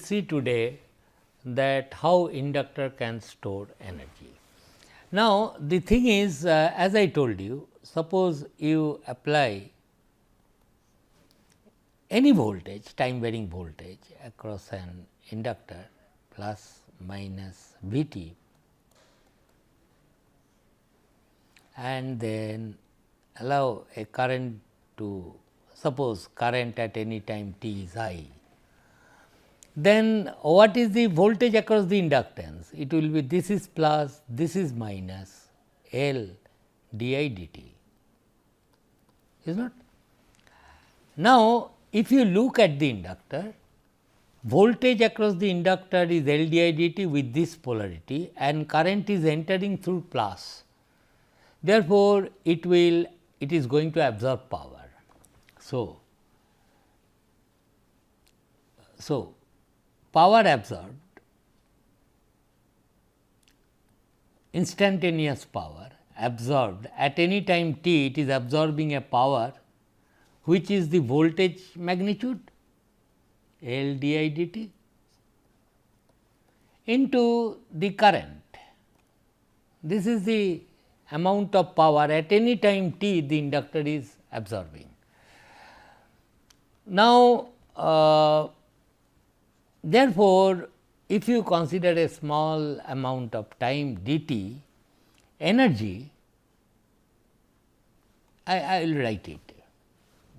see today that how inductor can store energy. Now, the thing is as I told you, suppose you apply any voltage, time varying voltage across an inductor plus minus V t, and then allow a current to, suppose current at any time t is I, then what is the voltage across the inductance? It will be, this is plus, this is minus L d I d t, is not. Now, if you look at the inductor, voltage across the inductor is L d I d t with this polarity and current is entering through plus. Therefore, it is going to absorb power. So, power absorbed, instantaneous power absorbed at any time t, it is absorbing a power which is the voltage magnitude L d I d t into the current. This is the amount of power at any time t the inductor is absorbing. Now, therefore, if you consider a small amount of time dt, energy, I will write it.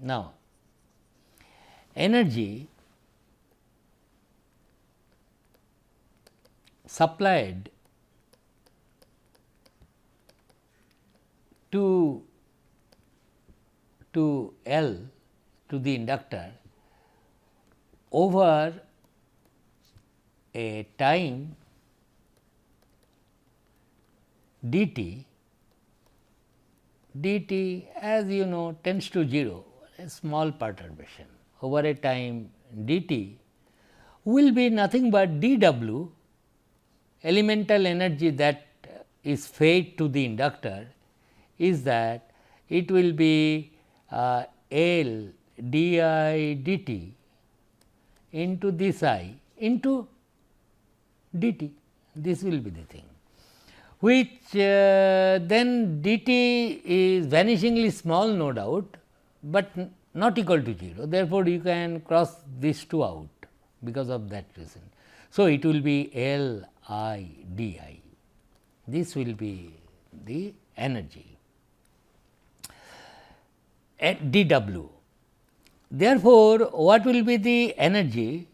Now, energy supplied to L, to the inductor over a time dt, dt as you know tends to 0, a small perturbation over a time dt will be nothing but dw, elemental energy that is fed to the inductor is that it will be L d I dt into this I into dt, this will be the thing, which then dt is vanishingly small no doubt, but not equal to 0. Therefore, you can cross these two out because of that reason. So, it will be L I d I, this will be the energy at dw. Therefore, what will be the energy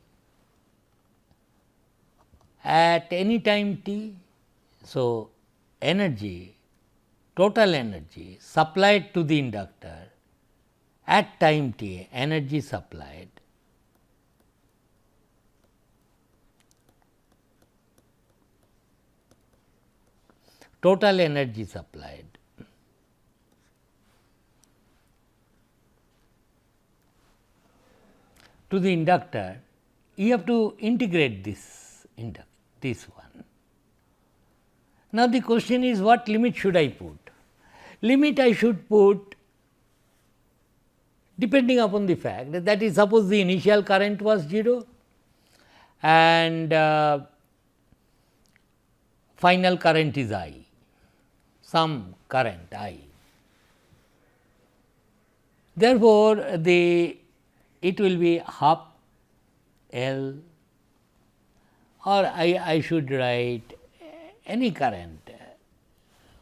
at any time t? So, energy, total energy supplied to the inductor at time t, energy supplied total energy supplied to the inductor, you have to integrate this one. Now, the question is what limit should I put? Limit I should put depending upon the fact that is, suppose the initial current was 0 and final current is I, some current I. Therefore, it will be half L, or I should write any current,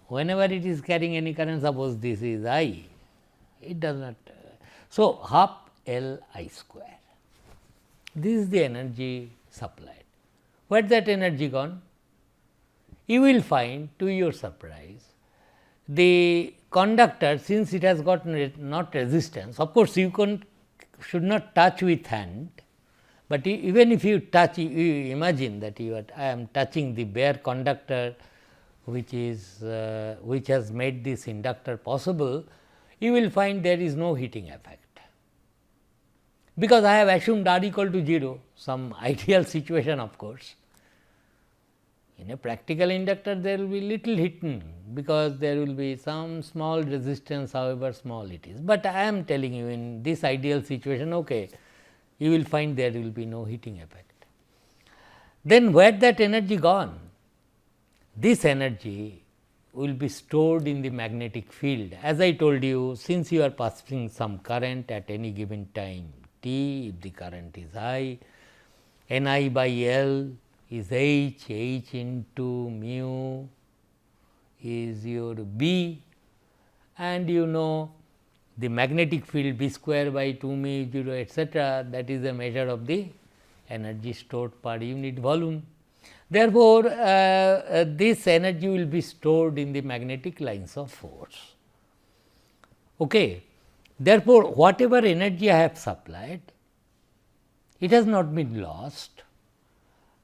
whenever it is carrying any current, suppose this is I, it does not. So, half L I square, this is the energy supplied. Where that energy gone? You will find, to your surprise, the conductor, since it has got not resistance, of course, you should not touch with hand, but even if you touch, you imagine that I am touching the bare conductor which has made this inductor possible, you will find there is no heating effect, because I have assumed R equal to 0, some ideal situation of course. In a practical inductor there will be little heating, because there will be some small resistance, however small it is, but I am telling you in this ideal situation, okay, you will find there will be no heating effect. then where that energy gone? This energy will be stored in the magnetic field. As I told you, since you are passing some current at any given time t, if the current is I, Ni by L is H, H into mu is your B, and you know the magnetic field B square by 2 mu 0 etcetera, that is a measure of the energy stored per unit volume. Therefore, this energy will be stored in the magnetic lines of force. Okay. Therefore, whatever energy I have supplied, it has not been lost,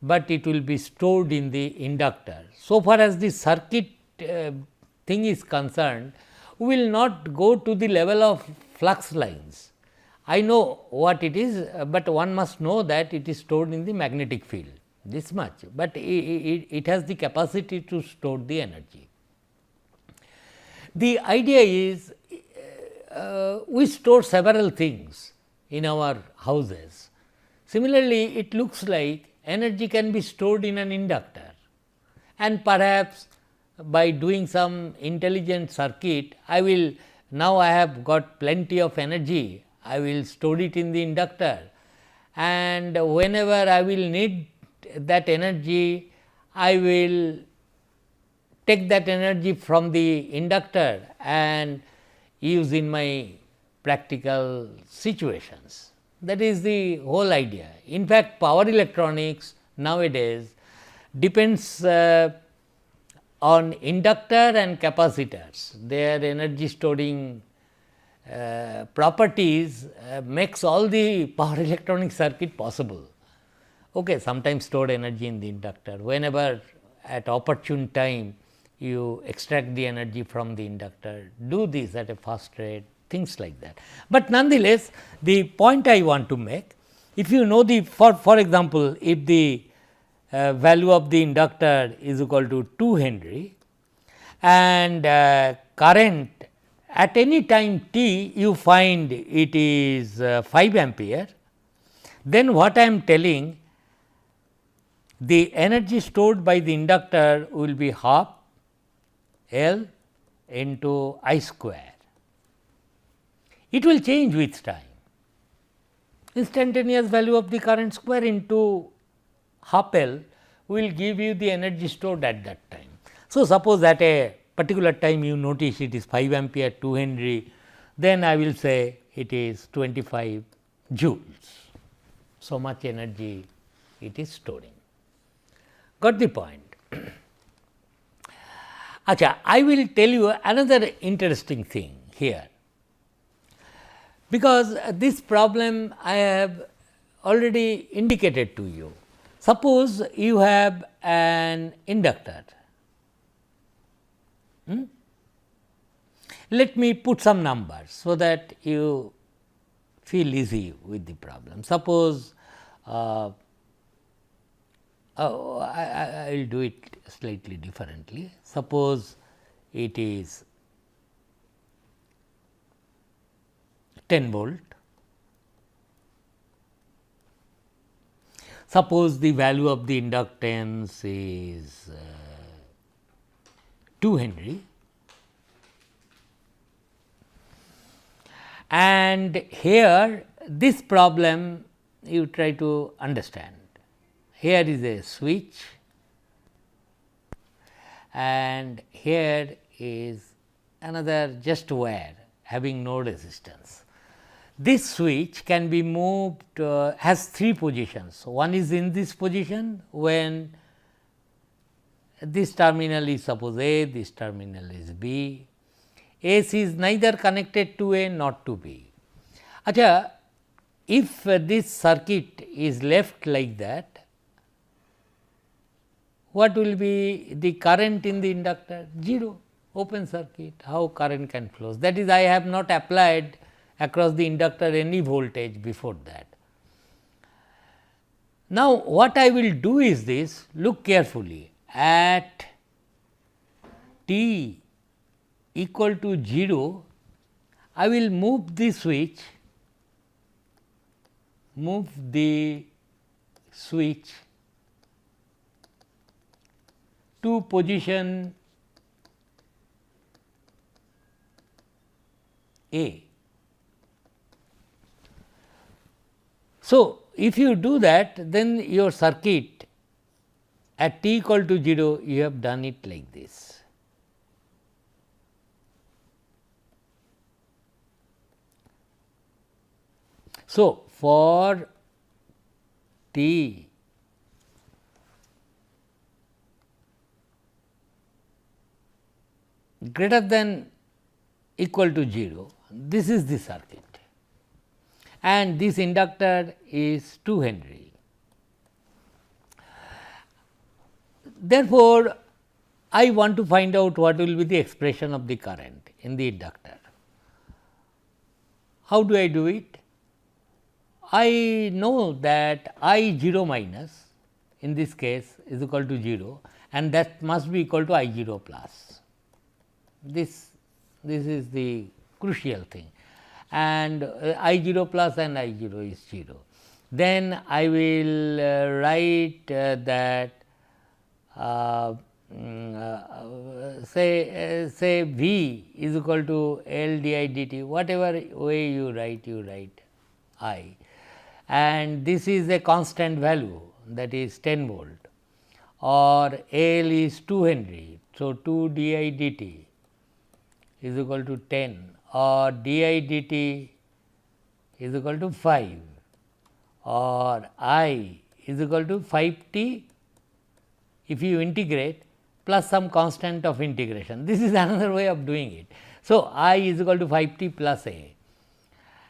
but it will be stored in the inductor. So far as the circuit thing is concerned, we will not go to the level of flux lines. I know what it is, but one must know that it is stored in the magnetic field, this much, but it has the capacity to store the energy. The idea is we store several things in our houses. Similarly, it looks like energy can be stored in an inductor, and perhaps by doing some intelligent circuit, I will now I have got plenty of energy, I will store it in the inductor, and whenever I will need that energy, I will take that energy from the inductor and use in my practical situations. That is the whole idea. In fact, power electronics nowadays depends on inductor and capacitors. Their energy storing properties makes all the power electronic circuit possible. Okay, sometimes stored energy in the inductor, whenever at opportune time you extract the energy from the inductor, do this at a fast rate, things like that. But nonetheless, the point I want to make, if you know the for example, if the value of the inductor is equal to 2 Henry and current at any time t you find it is 5 ampere, then what I am telling, the energy stored by the inductor will be half L into I square. It will change with time. Instantaneous value of the current square into half L will give you the energy stored at that time. So, suppose at a particular time you notice it is 5 ampere 2 Henry, then I will say it is 25 joules. So much energy it is storing. Got the point? Acha, I will tell you another interesting thing here, because this problem I have already indicated to you. Suppose you have an inductor. Let me put some numbers so that you feel easy with the problem. Suppose I will do it slightly differently. Suppose it is 10 volt. Suppose the value of the inductance is 2 Henry, and here this problem you try to understand. Here is a switch and here is another just wire having no resistance. This switch can be moved, has 3 positions. One is in this position when this terminal is suppose A, this terminal is B. S is neither connected to A not to B. Acha, if this circuit is left like that, what will be the current in the inductor? 0, open circuit, how current can flow? That is, I have not applied across the inductor any voltage before that. Now, what I will do is this, look carefully, at t equal to 0, I will move the switch, to position A. So, if you do that, then your circuit at t equal to 0, you have done it like this. So, for t greater than equal to 0, this is the circuit and this inductor is 2 Henry. Therefore, I want to find out what will be the expression of the current in the inductor. How do I do it? I know that I 0 minus in this case is equal to 0 and that must be equal to I 0 plus. This is the crucial thing, and I 0 plus and I 0 is 0. Then I will write that say V is equal to L di dt, whatever way you write I, and this is a constant value, that is 10 volt, or L is 2 Henry. So, 2 di dt is equal to 10, or di dt is equal to 5, or I is equal to 5 t if you integrate plus some constant of integration. This is another way of doing it. So, I is equal to 5 t plus A,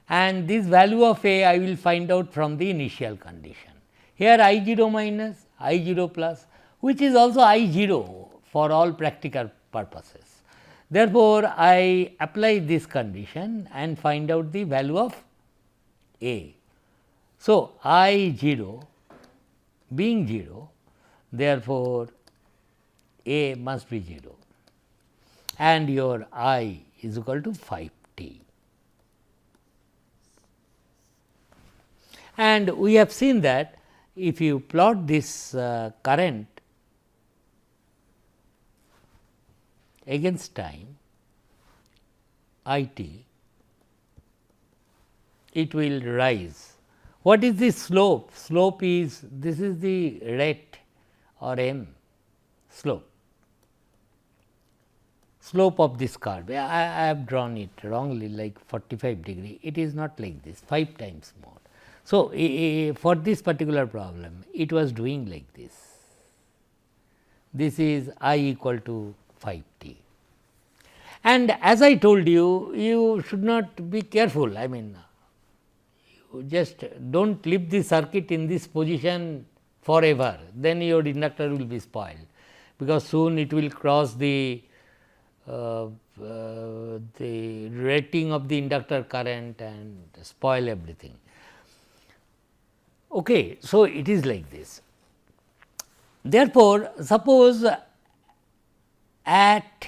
and this value of A I will find out from the initial condition. Here I 0 minus, I 0 plus, which is also I 0 for all practical purposes. Therefore, I apply this condition and find out the value of A. So, I 0 being 0, therefore, A must be 0 and your I is equal to 5 t. And we have seen that if you plot this current against time I t, it will rise. What is the slope? Slope is, this is the rate or m slope of this curve. I have drawn it wrongly like 45 degree, it is not like this, 5 times more. So, for this particular problem it was doing like this. This is I equal to 5 t. And as I told you, you should not be careful. I mean, you just do not leave the circuit in this position forever, then your inductor will be spoiled, because soon it will cross the rating of the inductor current and spoil everything. Okay, so, it is like this. Therefore, suppose at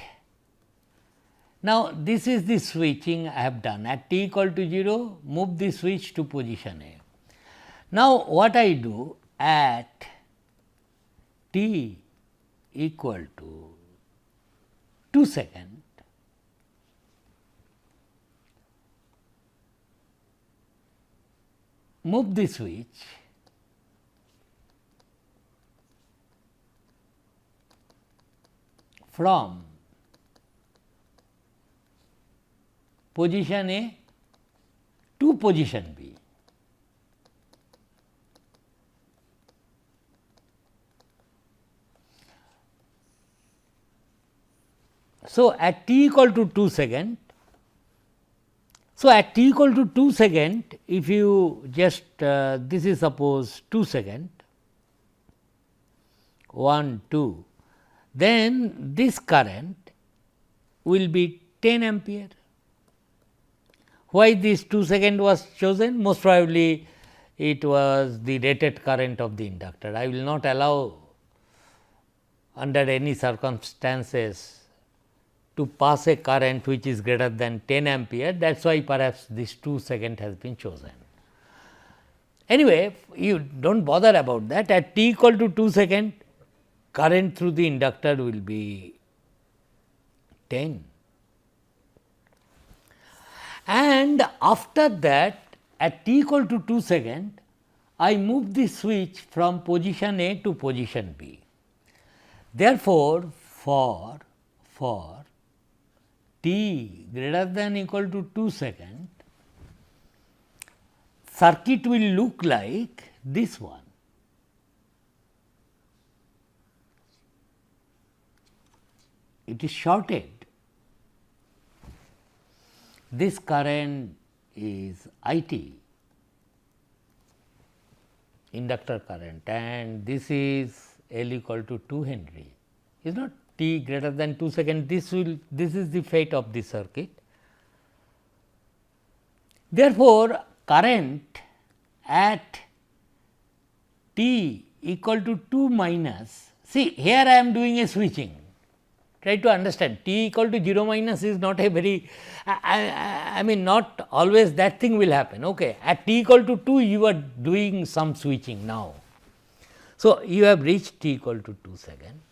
now this is the switching I have done at t equal to 0, move the switch to position A. Now, what I do at t equal to 2 seconds, move the switch from position A to position B. So, at t equal to 2 second, so at t equal to 2 second, if you just this is suppose 2 second, 1, 2, then this current will be 10 ampere. Why this 2 second was chosen? Most probably it was the rated current of the inductor. I will not allow under any circumstances to pass a current which is greater than 10 ampere, that is why perhaps this 2 second has been chosen. Anyway, you do not bother about that. At t equal to 2 second, current through the inductor will be 10. And after that, at t equal to 2 seconds, I move the switch from position A to position B. Therefore, for t greater than equal to 2 seconds, circuit will look like this one. It is shorted. This current is IT, inductor current, and this is L equal to 2 Henry. Is not t greater than 2 seconds. This is the fate of the circuit. Therefore, current at t equal to 2 minus, see here I am doing a switching. Try to understand, t equal to 0 minus is not a very, I mean not always that thing will happen. Okay. At t equal to 2 you are doing some switching now. So, you have reached t equal to 2 seconds.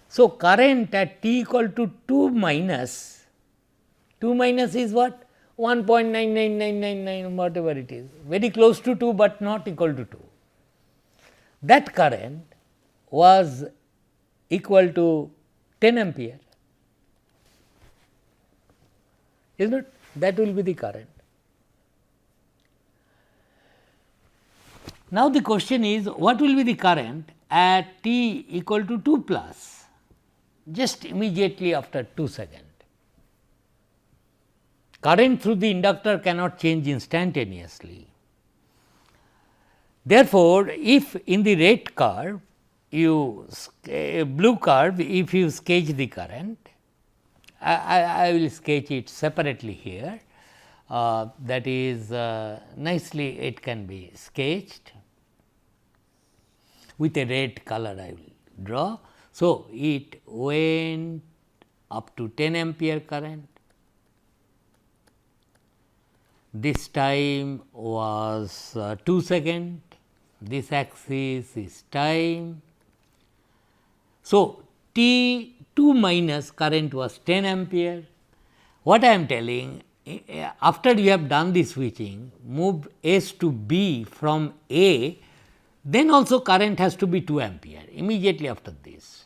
So, current at t equal to 2 minus is what? 1.99999 whatever it is, very close to 2, but not equal to 2. That current was equal to 10 ampere, is not? That will be the current. Now, the question is what will be the current at t equal to 2 plus, just immediately after 2 seconds. Current through the inductor cannot change instantaneously. Therefore, if in the red curve blue curve, if you sketch the current, I will sketch it separately here, that is nicely it can be sketched with a red color I will draw. So, it went up to 10 ampere current, this time was 2 seconds, this axis is time. So, t 2 minus current was 10 ampere. What I am telling, after you have done the switching, move S to B from A, then also current has to be 2 ampere immediately after this,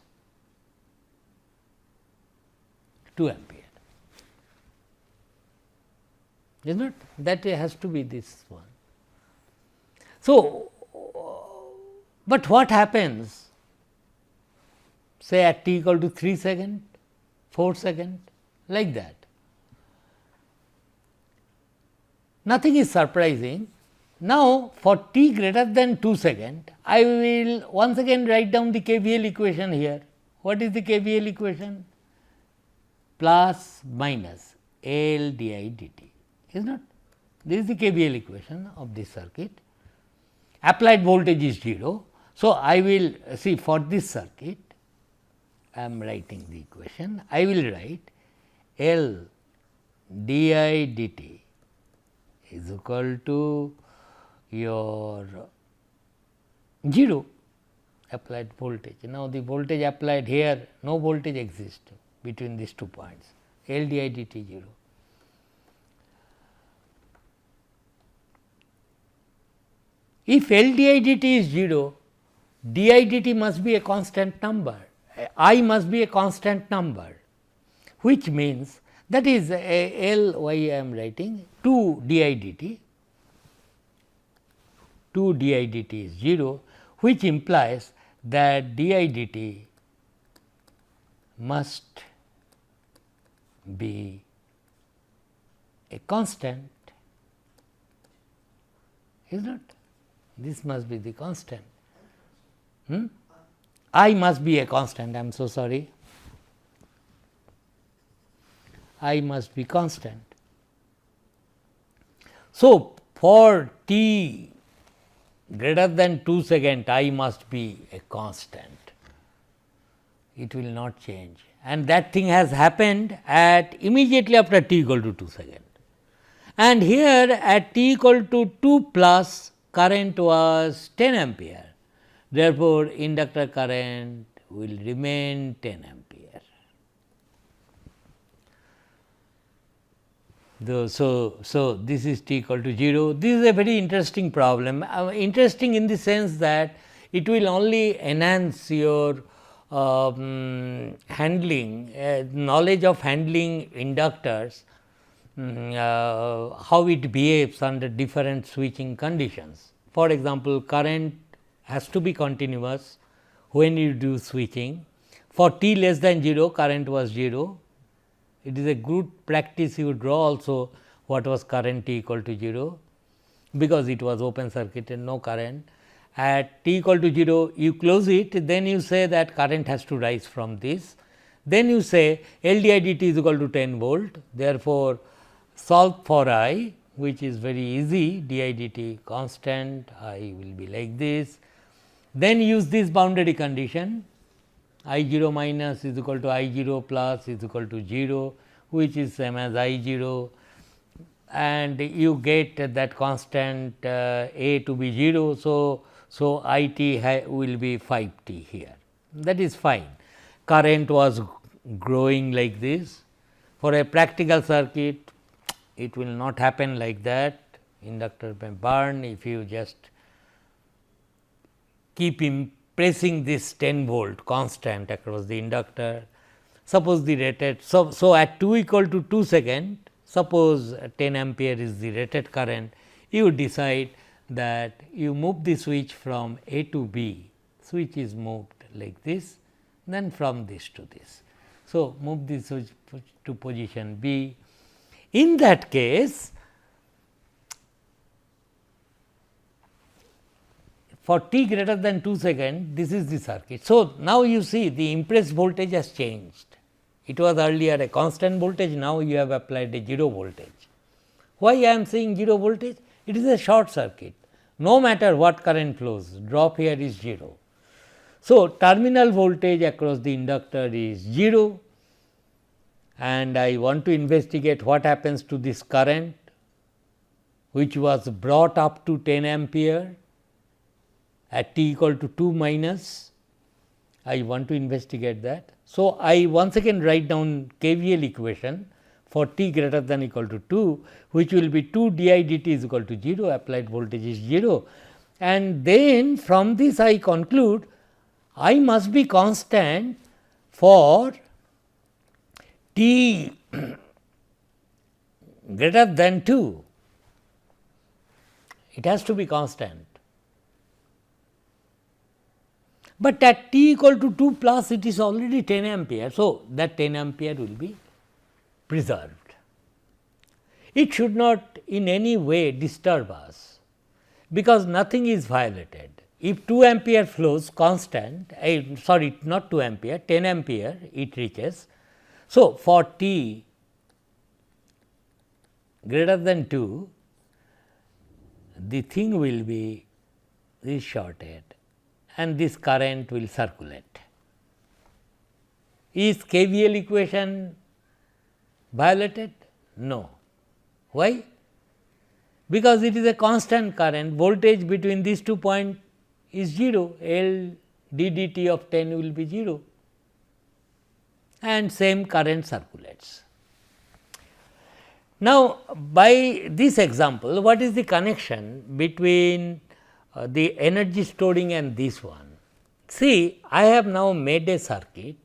2 ampere. Is not, that has to be this one. So, but what happens say at t equal to 3 seconds, 4 seconds, like that? Nothing is surprising. Now, for t greater than 2 seconds, I will once again write down the KVL equation here. What is the KVL equation? Plus minus L di dt, is not? This is the KVL equation of this circuit. Applied voltage is 0. So, I will see for this circuit, I am writing the equation. I will write L di dt is equal to your 0 applied voltage. Now, the voltage applied here, no voltage exists between these 2 points, L di dt 0. If L di dt is 0, di dt must be a constant number, I must be a constant number, which means that is L y I am writing 2 di dt, 2 di dt is 0, which implies that di dt must be a constant, is not? This must be the constant. I must be a constant, I am so sorry. I must be constant. So, for t greater than 2 seconds, I must be a constant. It will not change, and that thing has happened at immediately after t equal to 2 seconds. And here at t equal to 2 plus, current was 10 ampere. Therefore, inductor current will remain 10 ampere. So, this is t equal to 0. This is a very interesting problem, interesting in the sense that it will only enhance your handling, knowledge of handling inductors, how it behaves under different switching conditions. For example, current has to be continuous when you do switching. For t less than 0, current was 0. It is a good practice you draw also what was current t equal to 0, because it was open circuit and no current. At t equal to 0, you close it, then you say that current has to rise from this. Then you say L di dt is equal to 10 volt. Therefore, solve for I, which is very easy, di dt constant, I will be like this. Then use this boundary condition, I 0 minus is equal to I 0 plus is equal to 0, which is same as I 0, and you get that constant A to be 0. So, I t will be 5 t here, that is fine. Current was growing like this. For a practical circuit, it will not happen like that. Inductor may burn if you just keep pressing this 10 volt constant across the inductor. Suppose the rated, so at 2 equal to 2 second, suppose 10 ampere is the rated current, you decide that you move the switch from A to B, switch is moved like this, then from this to this. So, move the switch to position B. In that case, for t greater than 2 seconds, this is the circuit. So, now you see the impulse voltage has changed. It was earlier a constant voltage, now you have applied a 0 voltage. Why I am saying 0 voltage? It is a short circuit. No matter what current flows, drop here is 0. So, terminal voltage across the inductor is 0, and I want to investigate what happens to this current, which was brought up to 10 ampere at t equal to 2 minus. I want to investigate that. So, I once again write down KVL equation for t greater than equal to 2, which will be 2 di dt is equal to 0, applied voltage is 0, and then from this I conclude I must be constant for t greater than 2, it has to be constant. But at t equal to 2 plus, it is already 10 ampere. So, that 10 ampere will be preserved. It should not in any way disturb us, because nothing is violated. If 2 ampere flows constant, sorry, not 2 ampere, 10 ampere it reaches. So, for t greater than 2, the thing will be shorted and this current will circulate. Is KVL equation violated? No. Why? Because it is a constant current, voltage between these 2 points is 0, L d dt of 10 will be 0, and same current circulates. Now, by this example, what is the connection between the energy storing and this one? See, I have now made a circuit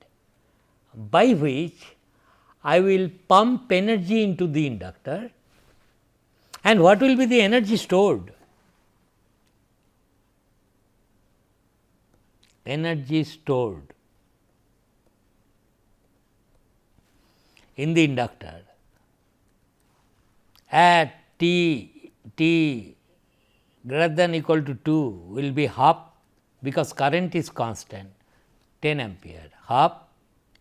by which I will pump energy into the inductor, and what will be the energy stored? Energy stored in the inductor at t greater than equal to 2 will be half, because current is constant 10 ampere, half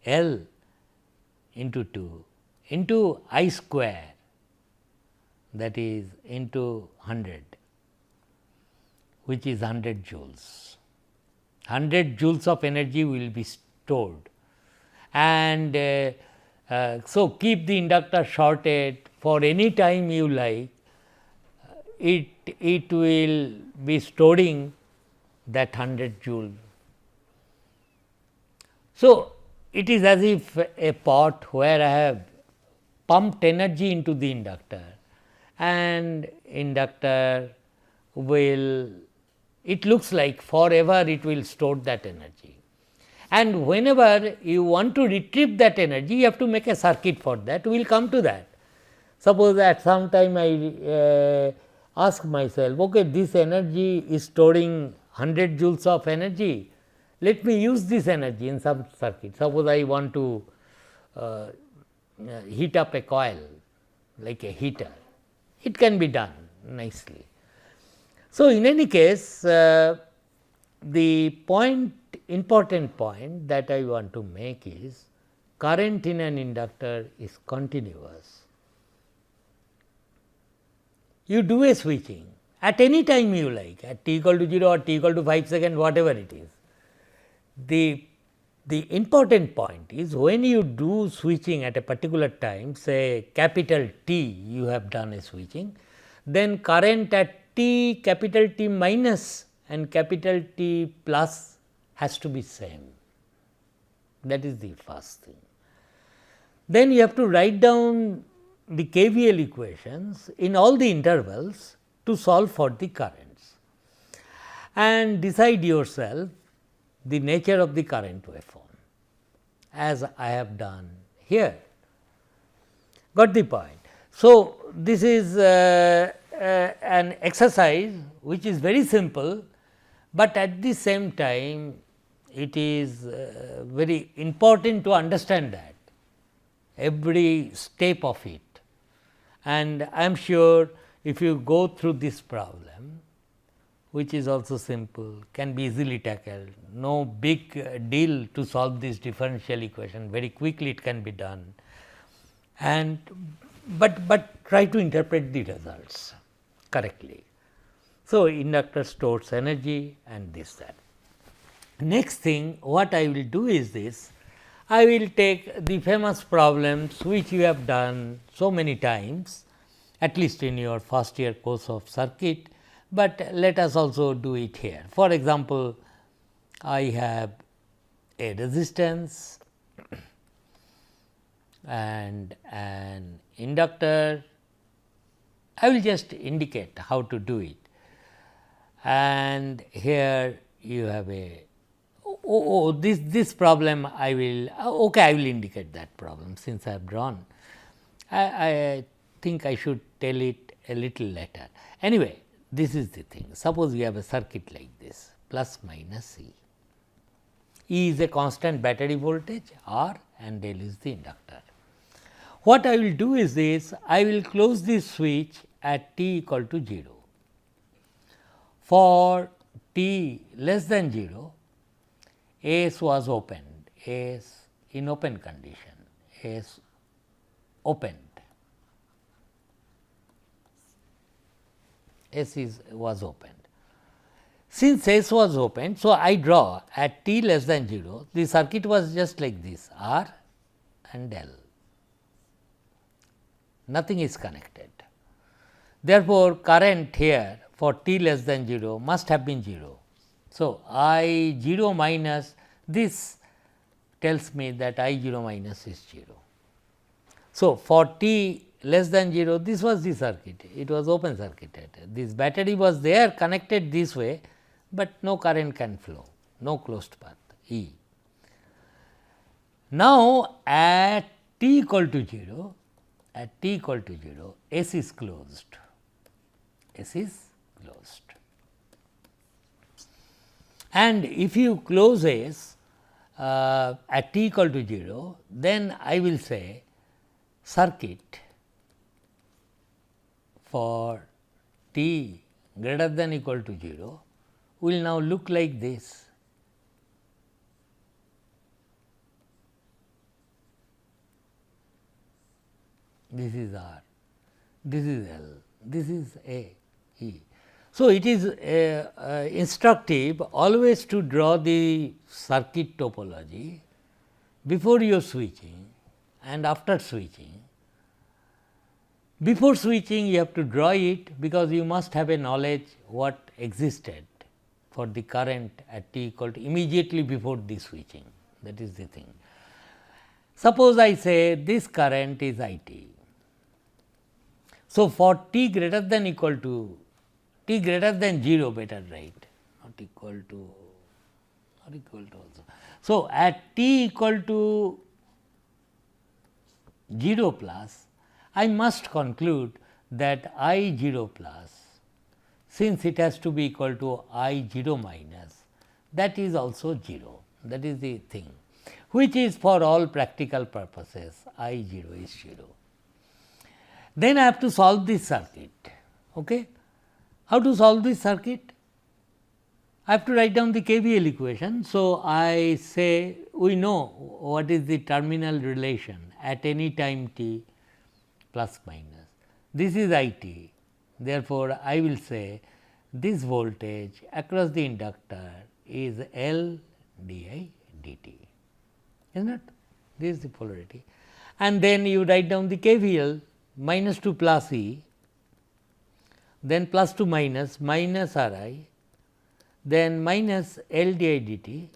L into 2 into I square, that is into 100, which is 100 joules. 100 joules of energy will be stored, and so keep the inductor shorted for any time you like. It will be storing that 100 joule. So, it is as if a pot where I have pumped energy into the inductor, and inductor will, it looks like forever it will store that energy. And whenever you want to retrieve that energy, you have to make a circuit for that, we will come to that. Suppose at some time I ask myself, okay, this energy is storing 100 joules of energy, let me use this energy in some circuit. Suppose I want to heat up a coil like a heater, it can be done nicely. So, in any case, the important point that I want to make is current in an inductor is continuous. You do a switching at any time you like, at t equal to 0 or t equal to 5 seconds, whatever it is. The important point is when you do switching at a particular time, say capital T you have done a switching, then current at T capital T minus and capital T plus has to be same. That is the first thing. Then you have to write down the KVL equations in all the intervals to solve for the currents and decide yourself the nature of the current waveform, as I have done here. Got the point? So, this is an exercise which is very simple, but at the same time it is very important to understand that every step of it. And I am sure if you go through this problem, which is also simple, can be easily tackled, no big deal to solve this differential equation, very quickly it can be done, and but try to interpret the results correctly. So, inductor stores energy and this that. Next thing what I will do is this, I will take the famous problems which you have done so many times, at least in your first year course of circuit, but let us also do it here. For example, I have a resistance and an inductor. I will just indicate how to do it, and here you have a this problem I will I will indicate that problem since I have drawn. I think I should tell it a little later. Anyway, this is the thing. Suppose we have a circuit like this, plus minus E. E is a constant battery voltage, R, and L is the inductor. What I will do is this, I will close this switch at t equal to 0. For t less than 0, S was opened, S in open condition, S opened, S was opened. Since S was opened, so I draw at t less than 0, the circuit was just like this, R and L, nothing is connected. Therefore, current here for t less than 0 must have been 0. So, I 0 minus this tells me that I 0 minus is 0. So, for t less than 0, this was the circuit, it was open circuited. This battery was there connected this way, but no current can flow, no closed path E. Now, at t equal to 0, S is closed, S is closed. And if you close S at t equal to 0, then I will say circuit for t greater than equal to 0 will now look like this. This is R, this is L, this is A, E. So, it is instructive always to draw the circuit topology before you are switching and after switching. Before switching you have to draw it, because you must have a knowledge what existed for the current at t equal to immediately before the switching. that is the thing. Suppose I say this current is I t. So, for t greater than equal to t greater than 0, better write, not equal to also. So, at t equal to 0 plus, I must conclude that I 0 plus, since it has to be equal to I 0 minus, that is also 0, that is the thing, which is for all practical purposes I 0 is 0. Then I have to solve this circuit. Okay? How to solve this circuit? I have to write down the KVL equation. So, I say we know what is the terminal relation at any time t plus minus. This is I t. Therefore, I will say this voltage across the inductor is L di dt, is not? This is the polarity. And then you write down the KVL, minus to plus E, then plus to minus R I, then minus L di dt,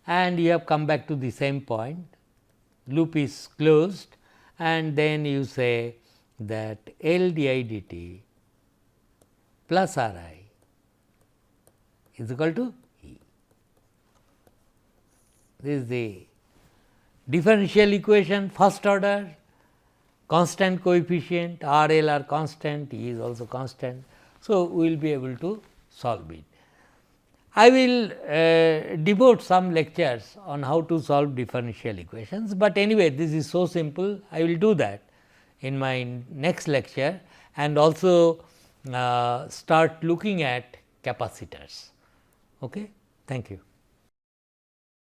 and you have come back to the same point, loop is closed, and then you say that L di dt plus R I is equal to E. This is the differential equation, first order, constant coefficient, R L are constant, E is also constant. So, we will be able to solve it. I will devote some lectures on how to solve differential equations, but anyway this is so simple, I will do that in my next lecture, and also start looking at capacitors. Okay? Thank you.